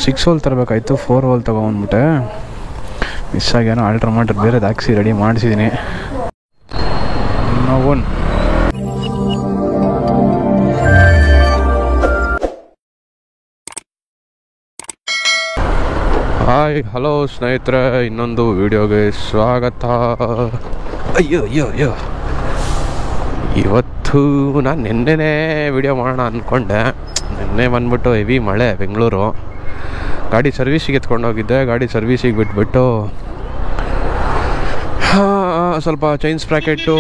6 hole ತರಬೇಕಾಯ್ತು, 4 hole ತೊಗೊಂಡ್ಬಿಟ್ಟೆ. Miss ಆಗ್ಯಾನೋ. ಆಲ್ಟ್ರನೇಟರ್ ಬೇರೆದು ಹಾಕ್ಸಿ ready ಮಾಡಿಸಿದ್ದೀನಿ. Hi, hello ಸ್ನೇಹಿತರೆ, ಇನ್ನೊಂದು ವಿಡಿಯೋಗೆ ಸ್ವಾಗತ. ಅಯ್ಯೋ ಇವತ್ತು ನಾನು ನಿನ್ನೆನೇ ವಿಡಿಯೋ ಮಾಡೋಣ ಅಂದ್ಕೊಂಡೆ. ನಿನ್ನೆ ಬಂದ್ಬಿಟ್ಟು ಹೆವಿ ಮಳೆ ಬೆಂಗಳೂರು. ಗಾಡಿ ಸರ್ವೀಸಿಗೆ ಎತ್ಕೊಂಡೋಗಿದ್ದೆ. ಗಾಡಿ ಸರ್ವೀಸಿಗೆ ಬಿಟ್ಬಿಟ್ಟು ಸ್ವಲ್ಪ ಚೈನ್ ಸ್ಪ್ರಾಕೆಟು,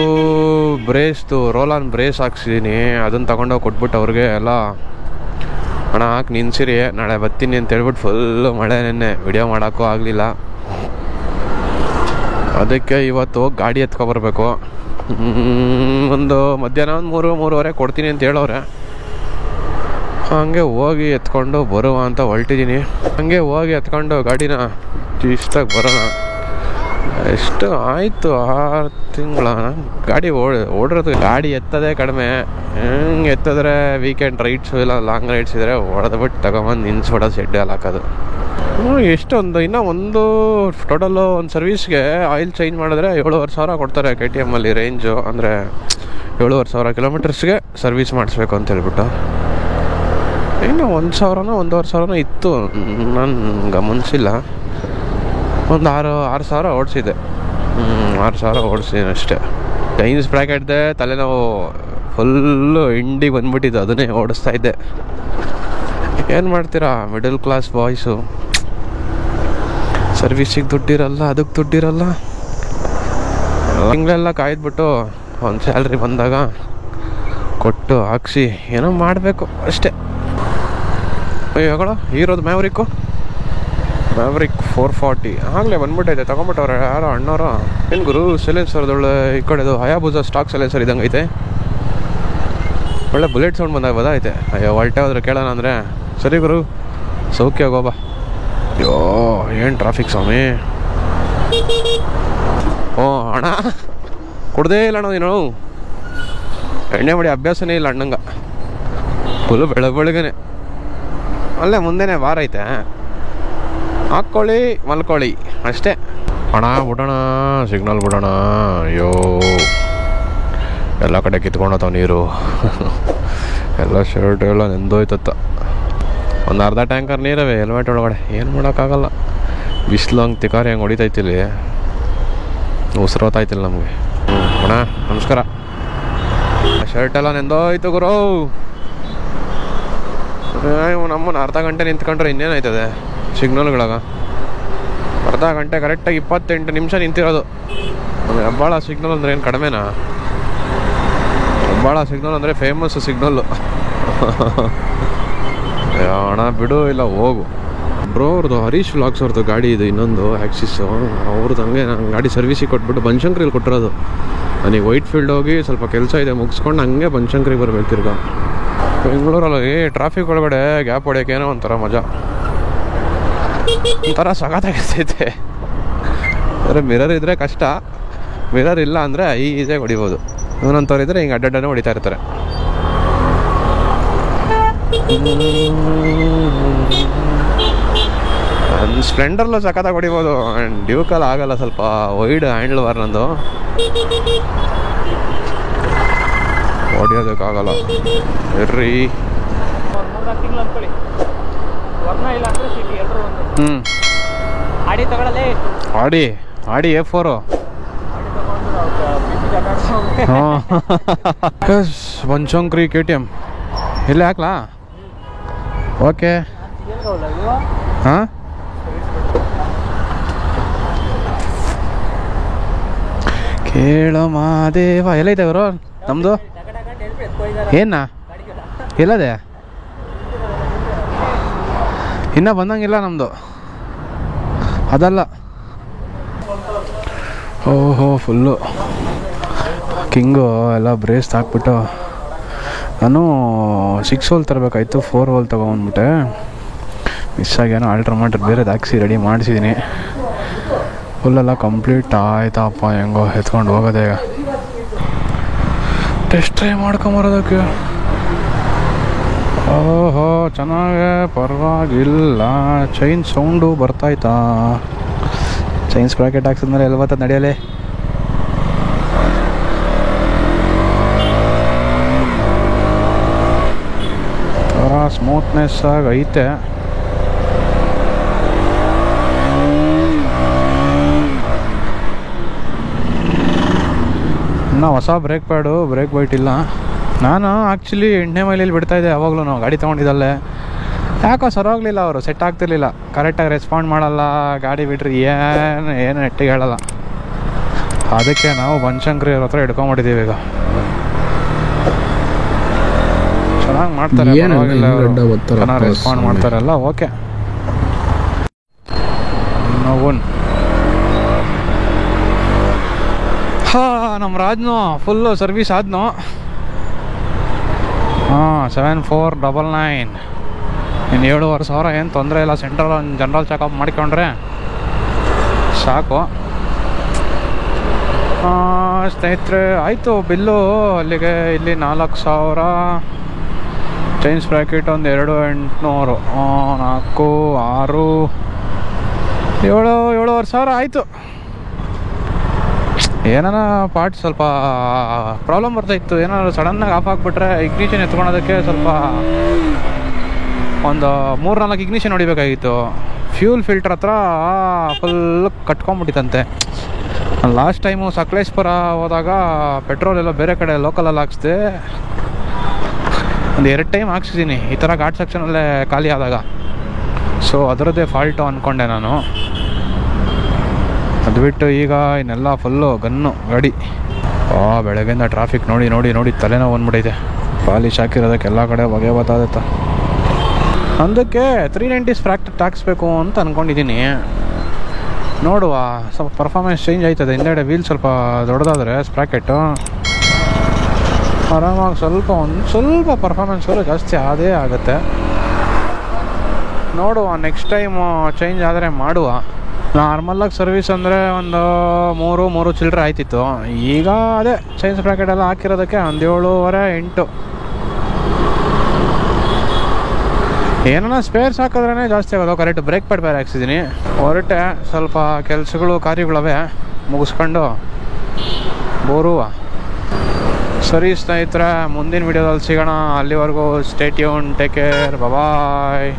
ಬ್ರೇಸ್ದು ರೋಲ್ ಆನ್ ಬ್ರೇಸ್ ಹಾಕ್ಸಿದ್ದೀನಿ. ಅದನ್ನು ತಗೊಂಡೋಗಿ ಕೊಟ್ಬಿಟ್ಟು ಅವ್ರಿಗೆ ಎಲ್ಲ ಹಣ ಹಾಕಿ ನಿನ್ಸಿರಿ, ನಾಳೆ ಬರ್ತೀನಿ ಅಂತ ಹೇಳ್ಬಿಟ್ಟು ಫುಲ್ಲು ಮಳೆ. ನೆನ್ನೆ ವಿಡಿಯೋ ಮಾಡೋಕ್ಕೂ ಆಗಲಿಲ್ಲ. ಅದಕ್ಕೆ ಇವತ್ತು ಹೋಗಿ ಗಾಡಿ ಎತ್ಕೊಬರ್ಬೇಕು. ಒಂದು ಮಧ್ಯಾಹ್ನ ಒಂದು 3-3:30 ಕೊಡ್ತೀನಿ ಅಂತ ಹೇಳೋರೆ. ಹಾಗೆ ಹೋಗಿ ಎತ್ಕೊಂಡು ಬರುವ ಅಂತ ಹೊರಟಿದ್ದೀನಿ. ಹಾಗೆ ಹೋಗಿ ಎತ್ಕೊಂಡು ಗಾಡಿನ ಇಷ್ಟಾಗಿ ಬರೋಣ. ಎಷ್ಟು ಆಯಿತು 6 ತಿಂಗಳ ಗಾಡಿ ಓಡಿರೋದು. ಗಾಡಿ ಎತ್ತದೇ ಕಡಿಮೆ. ಹೆಂಗೆ ಎತ್ತಿದ್ರೆ ವೀಕೆಂಡ್ ರೈಡ್ಸು ಇಲ್ಲ ಲಾಂಗ್ ರೈಡ್ಸ್ ಇದ್ದರೆ ಹೊಡೆದ್ಬಿಟ್ಟು ತಗೊಂಬಂದು ನಿನ್ಸ್ಬಿಡೋದು, ಶೆಡ್ಡಲ್ಲಿ ಹಾಕೋದು. ಎಷ್ಟೊಂದು ಇನ್ನೂ ಒಂದು ಟೋಟಲ್ಲು ಒಂದು ಸರ್ವೀಸ್ಗೆ ಆಯಿಲ್ ಚೇಂಜ್ ಮಾಡಿದ್ರೆ 7,500 ಕೊಡ್ತಾರೆ KTM ರೇಂಜು. ಅಂದರೆ 7,500 ಕಿಲೋಮೀಟರ್ಸ್ಗೆ ಸರ್ವೀಸ್ ಮಾಡಿಸ್ಬೇಕು ಅಂತ ಹೇಳ್ಬಿಟ್ಟು. ಇನ್ನು 1,000-1,500 ಇತ್ತು, ನಾನು ಗಮನಿಸಿಲ್ಲ. ಒಂದು 6,000 ಓಡಿಸಿದೆ. 6,000 ಓಡಿಸಿದ್ದೀನಿ ಅಷ್ಟೇ. ಚೈನ್ ಸ್ಪ್ರಾಕೆಟ್ದೆ ತಲೆನೋವು ಫುಲ್ಲು ಇಂಡಿಗೆ ಬಂದ್ಬಿಟ್ಟಿದ್ದು, ಅದನ್ನೇ ಓಡಿಸ್ತಾ ಇದ್ದೆ. ಏನು ಮಾಡ್ತೀರಾ, ಮಿಡಲ್ ಕ್ಲಾಸ್ ಬಾಯ್ಸು. ಸರ್ವೀಸಿಗೆ ದುಡ್ಡಿರಲ್ಲ, ಅದಕ್ಕೆ ದುಡ್ಡಿರಲ್ಲ. ತಿಂಗಳೆಲ್ಲ ಕಾಯ್ದುಬಿಟ್ಟು ಒಂದು ಸ್ಯಾಲ್ರಿ ಬಂದಾಗ ಕೊಟ್ಟು ಹಾಕ್ಸಿ ಏನೋ ಮಾಡಬೇಕು ಅಷ್ಟೇ. ಅಯ್ಯೋಗಳು ಹೀರೋದು ಮ್ಯಾವ್ರಿಕ್ 440 ಆಗಲೇ ಬಂದ್ಬಿಟ್ಟೈತೆ. ತೊಗೊಂಬಿಟ್ಟವ್ರೆ ಯಾರೋ ಅಣ್ಣವರು. ಏನು ಗುರು ಸೈಲೆನ್ಸರ್ದೊಳ್ಳೆ ಈ ಕಡೆದು ಹಯಾಬುಜಾ ಸ್ಟಾಕ್ ಸೈಲೆನ್ಸರ್ ಇದ್ದಂಗೆ ಐತೆ. ಒಳ್ಳೆ ಬುಲೆಟ್ ಸೌಂಡ್ ಬಂದಾಗ ಬದೈತೆ. ಅಯ್ಯೋ ಹೊಲ್ಟೆ ಹೋದ್ರೆ ಕೇಳೋಣ ಅಂದರೆ ಸರಿ ಗುರು ಸೌಖ್ಯ ಹೋಗೋಬಾ. ಅಯ್ಯೋ ಏನು ಟ್ರಾಫಿಕ್ ಸ್ವಾಮಿ. ಅಣ್ಣ ಕುಡ್ದೇ ಇಲ್ಲ ಅಣ್ಣ ನೀನು. ಎಣ್ಣೆ ಮಾಡಿ ಅಭ್ಯಾಸನೇ ಇಲ್ಲ ಅಣ್ಣಂಗೆ. ಫುಲ್ಲು ಬೆಳಗ್ಗೆನೆ ಅಲ್ಲೇ ಮುಂದೆನೇ ಬಾರ್ ಐತೆ. ಹಾಕ್ಕೊಳ್ಳಿ ಮಲ್ಕೊಳ್ಳಿ ಅಷ್ಟೇ. ಅಣ್ಣ ಬಿಡೋಣ, ಸಿಗ್ನಲ್ ಬಿಡೋಣ. ಅಯ್ಯೋ ಎಲ್ಲ ಕಡೆ ಕಿತ್ಕೊಂಡೋತಾವ ನೀರು. ಎಲ್ಲ ಶರ್ಟ್ ಎಲ್ಲ ನೆಂದೋಯ್ತತ್ತ. ಒಂದು ಅರ್ಧ ಟ್ಯಾಂಕರ್ ನೀರವೆ ಹೆಲ್ಮೆಟ್ ಒಳಗಡೆ. ಏನು ಮಾಡೋಕ್ಕಾಗಲ್ಲ. ಬಿಸಿಲು ಹಂಗೆ ತಿಕಾರಿ ಹಂಗೆ ಹೊಡಿತೈತಿಲ್ಲಿ. ಉಸಿರೋತಾಯ್ತಿಲ್ಲ ನಮಗೆ. ಅಣ್ಣ ನಮಸ್ಕಾರ. ಶರ್ಟ್ ಎಲ್ಲ ನೆಂದೋಯ್ತು ಗುರು. ನಮ್ಮನ್ನು ಅರ್ಧ ಗಂಟೆ ನಿಂತ್ಕೊಂಡ್ರೆ ಇನ್ನೇನಾಯ್ತದೆ ಸಿಗ್ನಲ್ಗಳಾಗ. ಅರ್ಧ ಗಂಟೆ ಕರೆಕ್ಟಾಗಿ 28 ನಿಮಿಷ ನಿಂತಿರೋದು. ಹೆಬ್ಬಾಳ ಸಿಗ್ನಲ್ ಅಂದರೆ ಏನು ಕಡಿಮೆನಾ? ಹೆಬ್ಬಾಳ ಸಿಗ್ನಲ್ ಅಂದರೆ ಫೇಮಸ್ ಸಿಗ್ನಲ್ಲು. ಅಣ್ಣ ಬಿಡು ಇಲ್ಲ ಹೋಗು. ಬ್ರೋ ಅವ್ರದ್ದು ಹರೀಶ್ ವ್ಲಾಗ್ಸ್ ಅವ್ರದ್ದು ಗಾಡಿ ಇದು, ಇನ್ನೊಂದು ಆ್ಯಕ್ಸಿಸ್ಸು ಅವ್ರದ್ದು. ಹಂಗೆ ನಾನು ಗಾಡಿ ಸರ್ವಿಸಿಗೆ ಕೊಟ್ಬಿಟ್ಟು ಬನಶಂಕರಿಲಿ ಕೊಟ್ಟಿರೋದು. ನನಗೆ ವೈಟ್ ಫೀಲ್ಡ್ ಹೋಗಿ ಸ್ವಲ್ಪ ಕೆಲಸ ಇದೆ ಮುಗಿಸ್ಕೊಂಡು ಹಂಗೆ ಬನಶಂಕರಿಗೆ ಬರ್ಬೇಕು ತಿರ್ಗ. ಬೆಂಗಳೂರಲ್ಲಿ ಟ್ರಾಫಿಕ್ ಒಳಗಡೆ ಗ್ಯಾಪ್ ಹೊಡಿಯೋಕ್ಕೇನೋ ಒಂಥರ ಮಜಾ, ಒಂಥರ ಸಖತ್ತಾಗಿರ್ತೈತೆ. ಅಂದರೆ ಮಿರರ್ ಇದ್ದರೆ ಕಷ್ಟ, ಮಿರರ್ ಇಲ್ಲ ಅಂದರೆ ಈಸಿಯಾಗಿ ಹೊಡಿಬೋದು. ಇವನಂತವ್ರು ಇದ್ದರೆ ಹಿಂಗೆ ಅಡ್ಡಡ್ಡನೇ ಹೊಡಿತಾ ಇರ್ತಾರೆ. ನನ್ನ ಸ್ಪ್ಲೆಂಡರ್ಲು ಸಖತ್ತಾಗಿ ಹೊಡಿಬೋದು. ಆ್ಯಂಡ್ ಡ್ಯೂಕಲ್ಲಿ ಆಗಲ್ಲ, ಸ್ವಲ್ಪ ವೈಡ್ ಹ್ಯಾಂಡ್ಲ್ ಬಾರ್ ನಂದು, ಹೊಡಿಯೋದಕ್ಕಾಗಲ್ಲ. ಇರ್ರಿ ಆಡಿ A4 ಬನಶಂಕರಿ KTM ಇಲ್ಲೇ ಹಾಕ್ಲಾ? ಓಕೆ. ಹಾಂ ಕೇಳೋ ಮಾದೇವ ಎಲ್ಲೈತೆ ಇವರು ನಮ್ಮದು. ಏನ ಎಲ್ಲದೆ ಇನ್ನೂ ಬಂದಂಗಿಲ್ಲ ನಮ್ಮದು. ಅದಲ್ಲ. ಓಹೋ ಫುಲ್ಲು ಕಿಂಗು ಎಲ್ಲ ಬ್ರೇಸ್ ಹಾಕ್ಬಿಟ್ಟು. ನಾನು 6 ಹೋಲ್ ತರಬೇಕಾಯ್ತು, 4 ಹೋಲ್ ತೊಗೊಂಡ್ಬಿಟ್ಟೆ. ಮಿಸ್ ಆಗ್ಯಾನೋ. ಆಲ್ಟ್ರನೇಟರ್ ಬೇರೆದು ಹಾಕ್ಸಿ ರೆಡಿ ಮಾಡಿಸಿದ್ದೀನಿ. ಫುಲ್ಲೆಲ್ಲ ಕಂಪ್ಲೀಟ್ ಆಯ್ತಪ್ಪ. ಹೆಂಗೋ ಎತ್ಕೊಂಡು ಹೋಗೋದೇ. ಈಗ ಟೆಸ್ಟ್ ಡ್ರೈವ್ ಮಾಡ್ಕೊಂಬರೋದಕ್ಕೆ ಓಹೋ ಚೆನ್ನಾಗೆ ಪರವಾಗಿಲ್ಲ. ಚೈನ್ ಸೌಂಡು ಬರ್ತಾಯ್ತಾ? ಚೈನ್ ಸ್ಪ್ರಾಕೆಟ್ ಹಾಕ್ಸಿದ್ಮೇಲೆ ಎಲ್ಲಿ ಬರ್ತದೆ ನಡೆಯಲೇ. ಸ್ಮೂತ್ನೆಸ್ ಆಗಿ ಐತೆ. ಇನ್ನು ಹೊಸ ಬ್ರೇಕ್ ಪ್ಯಾಡು, ಬ್ರೇಕ್ ಬೈಟ್ ಇಲ್ಲ. ನಾನು ಆ್ಯಕ್ಚುಲಿ 8ನೇ ಮೈಲಲ್ಲಿ ಬಿಡ್ತಾಯಿದ್ದೆ ಯಾವಾಗಲೂ. ನಾವು ಗಾಡಿ ತೊಗೊಂಡಿದ್ದಲ್ಲೇ ಯಾಕೋ ಸರೋಗಲಿಲ್ಲ, ಅವರು ಸೆಟ್ ಆಗ್ತಿರ್ಲಿಲ್ಲ, ಕರೆಕ್ಟಾಗಿ ರೆಸ್ಪಾಂಡ್ ಮಾಡಲ್ಲ, ಗಾಡಿ ಬಿಟ್ರೆ ಏನು ನೆಟ್ಟಿಗೆ ಹೇಳಲ್ಲ. ಅದಕ್ಕೆ ನಾವು ಬನಶಂಕರಿ ಅವ್ರ ಹತ್ರ ಹಿಡ್ಕೊಂಬಿಟ್ಟಿದ್ದೀವಿ. ಈಗ ಚೆನ್ನಾಗಿ ಮಾಡ್ತಾರೆ, ಚೆನ್ನಾಗಿ ರೆಸ್ಪಾಂಡ್ ಮಾಡ್ತಾರಲ್ಲ. ಓಕೆ ನೋನ್ ನಮ್ಮ ರಾಜ್ನು ಫುಲ್ಲು ಸರ್ವಿಸ್ ಆದ್ನು. 7499 ಇನ್ನು 7,500 ಏನು ತೊಂದರೆ ಇಲ್ಲ. ಸೆಂಟ್ರಲ್ ಒಂದು ಜನರಲ್ ಚೆಕಪ್ ಮಾಡಿಕೊಂಡ್ರೆ ಸಾಕು. ಸ್ನೇಹಿತರೆ ಆಯಿತು ಬಿಲ್ಲು ಅಲ್ಲಿಗೆ. ಇಲ್ಲಿ 4,000, ಚೈನ್ ಸ್ಪ್ರಾಕೆಟ್ ಒಂದು 2,800, 4, 6, 7,500 ಆಯಿತು. ಏನಾರ ಪಾರ್ಟ್ ಸ್ವಲ್ಪ ಪ್ರಾಬ್ಲಮ್ ಬರ್ತಾಯಿತ್ತು. ಏನಾದ್ರು ಸಡನ್ನಾಗಿ ಆಫ್ ಆಗಿಬಿಟ್ರೆ ಇಗ್ನಿಷನ್ ಎತ್ಕೊಳೋದಕ್ಕೆ ಸ್ವಲ್ಪ ಒಂದು 3-4 ಇಗ್ನಿಷನ್ ಹೊಡಿಬೇಕಾಗಿತ್ತು. ಫ್ಯೂಲ್ ಫಿಲ್ಟ್ರ್ ಹತ್ರ ಫುಲ್ ಕಟ್ಕೊಂಬಿಟ್ಟಿತ್ತಂತೆ. ಲಾಸ್ಟ್ ಟೈಮು ಸಕಲೇಶ್ಪುರ ಹೋದಾಗ ಪೆಟ್ರೋಲ್ ಎಲ್ಲ ಬೇರೆ ಕಡೆ ಲೋಕಲಲ್ಲಿ ಹಾಕ್ಸಿದೆ. ಒಂದು 2 ಟೈಮ್ ಹಾಕ್ಸಿದ್ದೀನಿ ಈ ಥರ ಘಾಟ್ ಸೆಕ್ಷನಲ್ಲೇ ಖಾಲಿ ಆದಾಗ. ಸೊ ಅದರದ್ದೇ ಫಾಲ್ಟು ಅಂದ್ಕೊಂಡೆ ನಾನು. ಅದು ಬಿಟ್ಟು ಈಗ ಇನ್ನೆಲ್ಲ ಫುಲ್ಲು ಗನ್ನು ಗಾಡಿ. ಬೆಳಗ್ಗೆಯಿಂದ ಟ್ರಾಫಿಕ್ ನೋಡಿ ನೋಡಿ ನೋಡಿ ತಲೆನೋವು ಬಂದ್ಬಿಟ್ಟೈತೆ. ಪಾಲಿಶ್ ಹಾಕಿರೋದಕ್ಕೆ ಎಲ್ಲ ಕಡೆ ಬಗೆ ಬತ್ತಾದತ್ತ. ಅದಕ್ಕೆ 390 ಸ್ಪ್ರಾಕೆಟ್ ಹಾಕ್ಸ್ಬೇಕು ಅಂತ ಅಂದ್ಕೊಂಡಿದ್ದೀನಿ. ನೋಡುವ, ಸ್ವಲ್ಪ ಪರ್ಫಾರ್ಮೆನ್ಸ್ ಚೇಂಜ್ ಆಯ್ತದೆ. ಹಿಂದೆಡೆ ವೀಲ್ ಸ್ವಲ್ಪ ದೊಡ್ಡದಾದರೆ ಸ್ಪ್ರಾಕೆಟು ಆರಾಮಾಗಿ ಸ್ವಲ್ಪ ಪರ್ಫಾರ್ಮೆನ್ಸು ಜಾಸ್ತಿ ಅದೇ ಆಗುತ್ತೆ. ನೋಡುವ, ನೆಕ್ಸ್ಟ್ ಟೈಮು ಚೇಂಜ್ ಆದರೆ ಮಾಡುವ. ನಾರ್ಮಲಾಗಿ ಸರ್ವಿಸ್ ಅಂದರೆ ಒಂದು 3 ಚಿಲ್ಲರೆ ಆಯ್ತಿತ್ತು. ಈಗ ಅದೇ ಚೈನ್ ಸ್ಪ್ರಾಕೆಟ್ ಎಲ್ಲ ಹಾಕಿರೋದಕ್ಕೆ ಒಂದು 7.5-8. ಏನಾರ ಸ್ಪೇರ್ಸ್ ಹಾಕಿದ್ರೇ ಜಾಸ್ತಿ ಆಗೋದು. ಕರೆಕ್ಟ್ ಬ್ರೇಕ್ ಪ್ಯಾಡ್ ಬೇರೆ ಹಾಕ್ಸಿದ್ದೀನಿ. ಹೊರಟೆ, ಸ್ವಲ್ಪ ಕೆಲಸಗಳು ಕಾರ್ಯಗಳವೆ ಮುಗಿಸ್ಕೊಂಡು ಬರುವ. ಸರಿ ಸ್ನೇಹಿತರೆ, ಮುಂದಿನ ವಿಡಿಯೋದಲ್ಲಿ ಸಿಗೋಣ. ಅಲ್ಲಿವರೆಗೂ ಸ್ಟೇ ಟ್ಯೂನ್, ಟೇಕ್ ಕೇರ್, ಬಾಯ್.